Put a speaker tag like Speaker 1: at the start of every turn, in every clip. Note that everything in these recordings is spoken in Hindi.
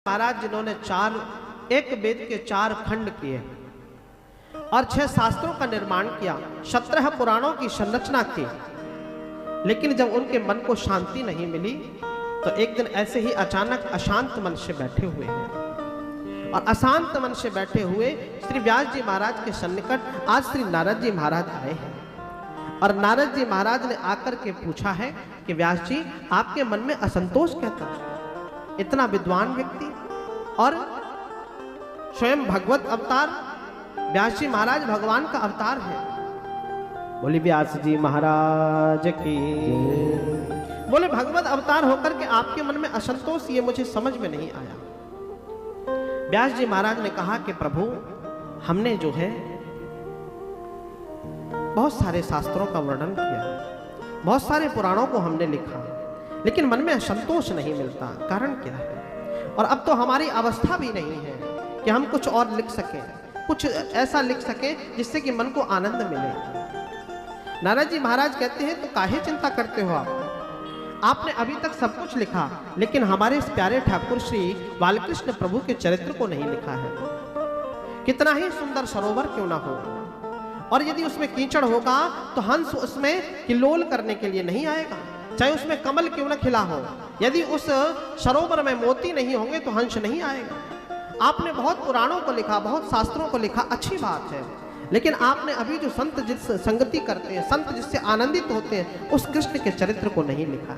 Speaker 1: महाराज जिन्होंने एक वेद के 4 खंड किए और 6 शास्त्रों का निर्माण किया, 17 पुराणों की संरचना की, लेकिन जब उनके मन को शांति नहीं मिली तो एक दिन ऐसे ही अचानक अशांत मन से बैठे हुए हैं। और अशांत मन से बैठे हुए श्री व्यास जी महाराज के सन्निकट आज श्री नारद जी महाराज आए हैं। और नारद जी महाराज ने आकर के पूछा है कि व्यास जी, आपके मन में असंतोष कहता है? इतना विद्वान व्यक्ति और स्वयं भगवत अवतार व्यास जी महाराज भगवान का अवतार है। बोले व्यास जी महाराज की, बोले भगवत अवतार होकर के आपके मन में असंतोष, ये मुझे समझ में नहीं आया। व्यास जी महाराज ने कहा कि प्रभु, हमने जो है बहुत सारे शास्त्रों का वर्णन किया, बहुत सारे पुराणों को हमने लिखा, लेकिन मन में संतोष नहीं मिलता। कारण क्या है? और अब तो हमारी अवस्था भी नहीं है कि हम कुछ और लिख सकें, कुछ ऐसा लिख सकें जिससे कि मन को आनंद मिले। नारद जी महाराज कहते हैं, तो काहे चिंता करते हो आपने अभी तक सब कुछ लिखा, लेकिन हमारे इस प्यारे ठाकुर श्री बालकृष्ण प्रभु के चरित्र को नहीं लिखा है। कितना ही सुंदर सरोवर क्यों ना हो, और यदि उसमें कीचड़ होगा तो हंस उसमें किल्लोल करने के लिए नहीं आएगा, चाहे उसमें कमल क्यों न खिला हो। यदि उस सरोवर में मोती नहीं होंगे तो हंस नहीं आएगा। आपने बहुत पुराणों को लिखा, बहुत शास्त्रों को लिखा, अच्छी बात है, लेकिन आपने अभी जो संत जिससे संगति करते हैं, संत जिससे आनंदित होते हैं, उस कृष्ण के चरित्र को नहीं लिखा।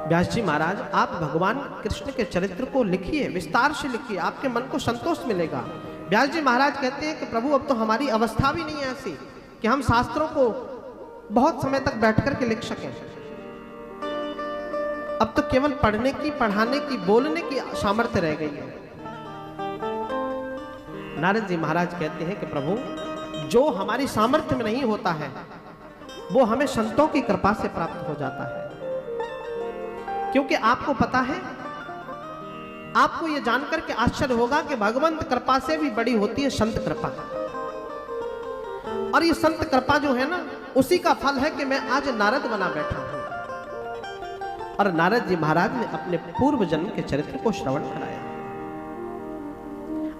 Speaker 1: व्यास जी महाराज, आप भगवान कृष्ण के चरित्र को लिखिए, विस्तार से लिखिए, आपके मन को संतोष मिलेगा। व्यास जी महाराज कहते हैं कि प्रभु, अब तो हमारी अवस्था भी नहीं है ऐसी कि हम शास्त्रों को बहुत समय तक बैठ कर के लिख सकें। अब तो केवल पढ़ने की, पढ़ाने की, बोलने की सामर्थ्य रह गई है। नारद जी महाराज कहते हैं कि प्रभु, जो हमारी सामर्थ्य में नहीं होता है वो हमें संतों की कृपा से प्राप्त हो जाता है। क्योंकि आपको पता है, आपको यह जानकर के आश्चर्य होगा कि भगवंत कृपा से भी बड़ी होती है संत कृपा। और ये संत कृपा जो है ना, उसी का फल है कि मैं आज नारद बना बैठा हूं। और नारद जी महाराज ने अपने पूर्व जन्म के चरित्र को श्रवण कराया।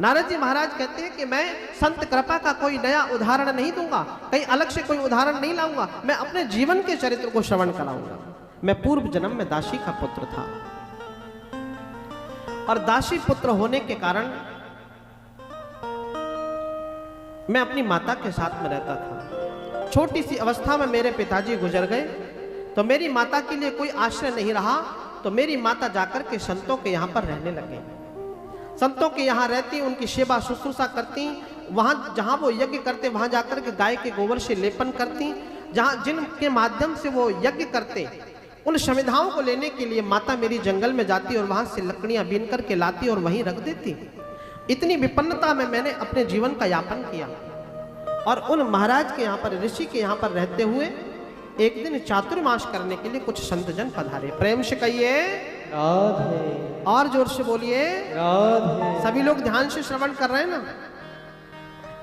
Speaker 1: नारद जी महाराज कहते हैं कि मैं संत कृपा का कोई नया उदाहरण नहीं दूंगा, कहीं अलग से कोई उदाहरण नहीं लाऊंगा, मैं अपने जीवन के चरित्र को श्रवण कराऊंगा। मैं पूर्व जन्म में दासी का पुत्र था, और दासी पुत्र होने के कारण मैं अपनी माता के साथ में रहता था। छोटी सी अवस्था में मेरे पिताजी गुजर गए, तो मेरी माता के लिए कोई आश्रय नहीं रहा, तो मेरी माता जाकर के संतों के यहाँ पर रहने लगे। संतों के यहाँ रहती, उनकी सेवा शुश्रूषा करती, वहाँ जहाँ वो यज्ञ करते वहाँ जाकर के गाय के गोबर से लेपन करती, जहाँ जिनके माध्यम से वो यज्ञ करते, उन संविधाओं को लेने के लिए माता मेरी जंगल में जाती और वहां से लकड़ियां बीन करके लाती और वहीं रख देती। इतनी विपन्नता में मैंने अपने जीवन का यापन किया। और उन महाराज के यहाँ पर, ऋषि के यहाँ पर रहते हुए एक दिन चातुर्मास करने के लिए कुछ संतजन पधारे। प्रेम से कहिए राधे, और जोर से बोलिए राधे। सभी लोग ध्यान से श्रवण कर रहे हैं ना?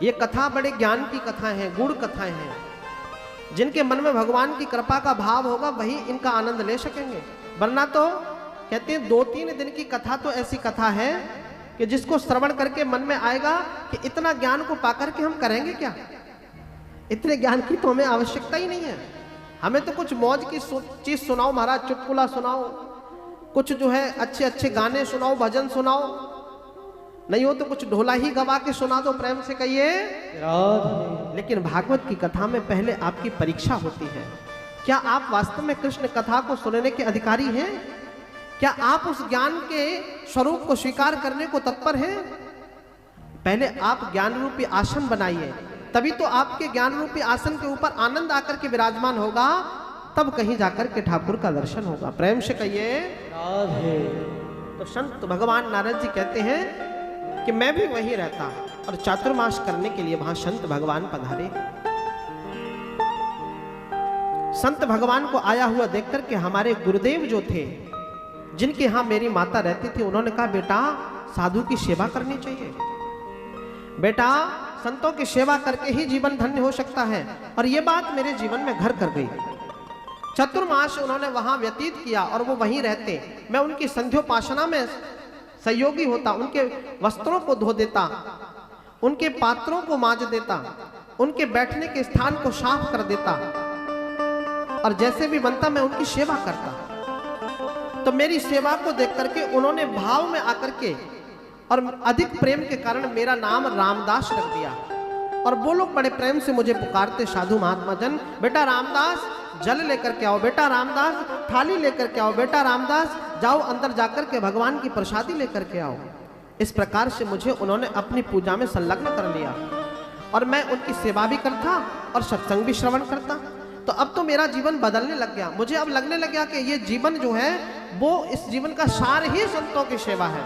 Speaker 1: ये कथा बड़े ज्ञान की कथा है, गुड़ कथाएं हैं। जिनके मन में भगवान की कृपा का भाव होगा वही इनका आनंद ले सकेंगे, वरना तो कहते हैं 2-3 दिन की कथा तो ऐसी कथा है कि जिसको श्रवण करके मन में आएगा कि इतना ज्ञान को पाकर के हम करेंगे क्या? इतने ज्ञान की तो हमें आवश्यकता ही नहीं है। हमें तो कुछ मौज की चीज सुनाओ महाराज, चुटकुला सुनाओ, कुछ जो है अच्छे अच्छे गाने सुनाओ, भजन सुनाओ, नहीं हो तो कुछ ढोला ही गवा के सुना दो। प्रेम से कहिए राधे। लेकिन भागवत की कथा में पहले आपकी परीक्षा होती है। क्या आप वास्तव में कृष्ण कथा को सुनने के अधिकारी हैं? क्या आप उस ज्ञान के स्वरूप को स्वीकार करने को तत्पर हैं? पहले आप ज्ञान रूपी आसन बनाइए, तभी तो आपके ज्ञान रूपी आसन के ऊपर आनंद आकर के विराजमान होगा, तब कहीं जाकर के ठाकुर का दर्शन होगा। प्रेम से कहिए राधे। तो संत भगवान नारद जी कहते हैं कि मैं भी वहीं रहता, और चातुर्मास करने के लिए वहां संत भगवान पधारे। संत भगवान को आया हुआ देख करके हमारे गुरुदेव जो थे, जिनके यहाँ मेरी माता रहती थी, उन्होंने कहा, बेटा साधु की सेवा करनी चाहिए, बेटा संतों की सेवा करके ही जीवन धन्य हो सकता है। और ये बात मेरे जीवन में घर कर गई। चतुर्मास उन्होंने वहां व्यतीत किया और वो वहीं रहते। मैं उनकी संध्योपासना में सहयोगी होता, उनके वस्त्रों को धो देता, उनके पात्रों को मांज देता, उनके बैठने के स्थान को साफ कर देता और जैसे भी बनता मैं उनकी सेवा करता। तो मेरी सेवा को देख करके उन्होंने भाव में आकर के और अधिक प्रेम के कारण मेरा नाम रामदास रख दिया। और वो लोग बड़े प्रेम से मुझे पुकारते, साधु महात्मा जन, बेटा रामदास जल लेकर के आओ, बेटा रामदास थाली लेकर के आओ, बेटा रामदास जाओ अंदर जाकर के भगवान की प्रसादी लेकर के आओ। इस प्रकार से मुझे उन्होंने अपनी पूजा में संलग्न कर लिया और मैं उनकी सेवा भी करता और सत्संग भी श्रवण करता। तो अब तो मेरा जीवन बदलने लग गया। मुझे अब लगने लग गया कि ये जीवन जो है वो इस जीवन का सार ही संतों की सेवा है,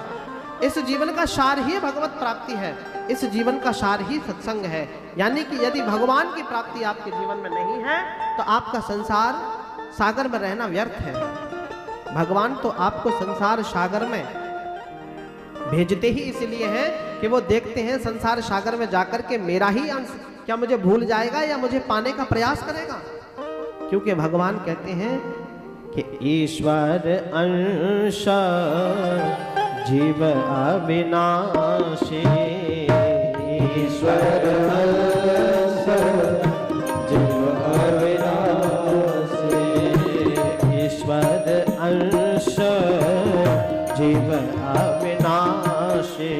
Speaker 1: इस जीवन का सार ही भगवत प्राप्ति है, इस जीवन का सार ही सत्संग है। यानी कि यदि भगवान की प्राप्ति आपके जीवन में नहीं है तो आपका संसार सागर में रहना व्यर्थ है। भगवान तो आपको संसार सागर में भेजते ही इसलिए हैं कि वो देखते हैं संसार सागर में जाकर के मेरा ही अंश क्या मुझे भूल जाएगा या मुझे पाने का प्रयास करेगा। क्योंकि भगवान कहते हैं कि ईश्वर अंश जीव अविनाशी, ईश्वर अंश जीव अविनाशी, ईश्वर अंश जीव अविनाशी।